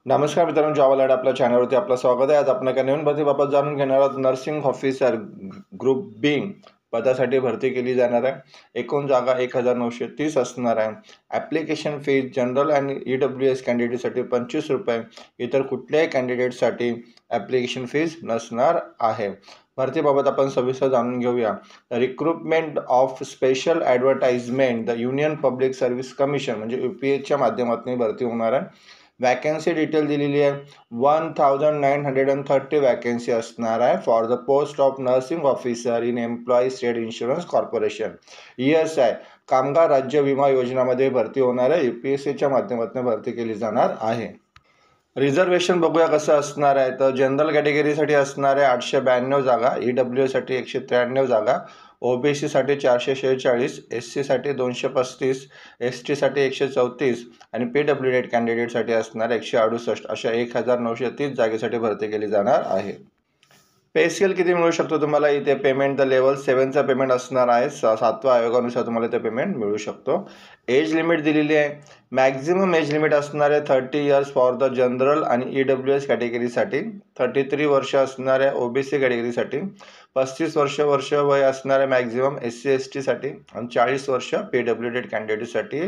नमस्कार मित्रांनो, job alert आपल्या चॅनलवरती आपलं स्वागत आहे. आज आपण एका नवीन भरतीबाबत जाणून घेणार आहोत. नर्सिंग ऑफिसर ग्रुप बी पदासाठी भरती केली जाणार आहे. एकूण जागा 1930 असणार आहे. ॲप्लिकेशन फीज जनरल आणि EWS कॅन्डिडेटसाठी 25 रुपये, इतर कुठल्याही कॅन्डिडेटसाठी ॲप्लिकेशन फीज नसणार आहे. भरतीबाबत आपण सविस्तर जाणून घेऊया. Recruitment of special advertisement the union public service commission म्हणजे UPSच्या माध्यमातून भरती होणार आहे. वॅकन्सी डिटेल दिलेली आहे. 1930 वॅकन्सी असणार आहे for the post of nursing officer in employee state insurance corporation ESI कामगार राज्य विमा योजनामध्ये भरती होणार आहे. UPSCच्या माध्यमातून भरती केली जाणार आहे. रिझर्वेशन बघूया कसं असणार आहे. तर जनरल कॅटेगरीसाठी असणार आहे 892 जागा, EWS साठी 193 जागा, OBC साठी 446, SC साठी 235, ST साठी 134 आणि PWD कॅन्डिडेटसाठी असणार 168. अशा 1930 जागेसाठी भरती केली जाणार आहे. पे स्केल किती मिळू शकतो तुम्हाला इथे? पेमेंट द लेवल 7चा पेमेंट असणार आहे. 7व्या आयोगानुसार तुम्हाला ते पेमेंट मिळू शकतो. एज लिमिट दिलेली आहे. मॅक्झिमम एज लिमिट असणार आहे 30 इयर्स फॉर द जनरल आणि EWS कॅटेगरीसाठी, 33 वर्ष असणार आहे OBC कॅटेगरीसाठी, 35 वर्ष वय असणार आहे मॅक्झिमम SC ST साठी आणि 40 वर्ष PWD कॅन्डिडेटसाठी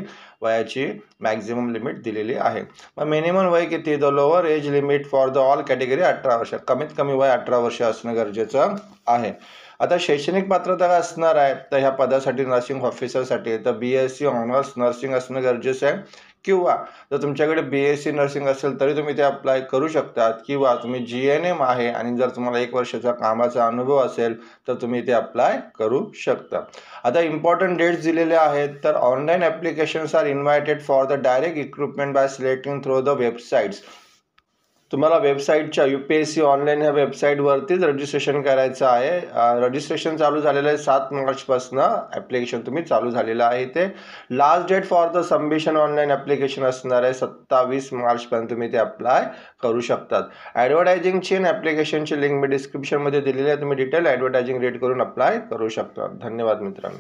वयाची मॅक्झिमम लिमिट दिलेली आहे. मग मिनिमम वय किती? The lower age limit for the all category 18 वर्ष, कमीत कमी वय 18 वर्ष असणं गरजेचं आहे. आता शैक्षणिक पात्रता काय असणार आहे? तर ह्या पदासाठी नर्सिंग ऑफिसरसाठी तर BSc ऑनर्स नर्सिंग असणं गरजेचं आहे, किंवा जर तुमच्याकडे BSc नर्सिंग असेल तरी तुम्ही ते अप्लाय करू शकतात, किंवा तुम्ही GNM आहे आणि जर तुम्हाला 1 वर्षाचा कामाचा अनुभव असेल तर तुम्ही ते अप्लाय करू शकता. आता इम्पॉर्टंट डेट्स दिलेले आहेत. तर online applications are invited for the direct recruitment by selecting through the websites. तुम्हाला वेबसाईटच्या UPSC ऑनलाईन ह्या वेबसाईटवरतीच रजिस्ट्रेशन करायचं आहे. रजिस्ट्रेशन चालू झालेलं आहे 7 मार्चपासून. ॲप्लिकेशन तुम्ही चालू झालेलं आहे. ते last date for the submission online application असणार आहे 27 मार्चपर्यंत तुम्ही ते अप्लाय करू शकतात. ॲडव्हर्टायझिंगची आणि ॲप्लिकेशनची लिंक मी डिस्क्रिप्शनमध्ये दिलेली आहे. तुम्ही डिटेल ॲडव्हर्टायझिंग रेट करून अप्लाय करू शकता. धन्यवाद मित्रांनो.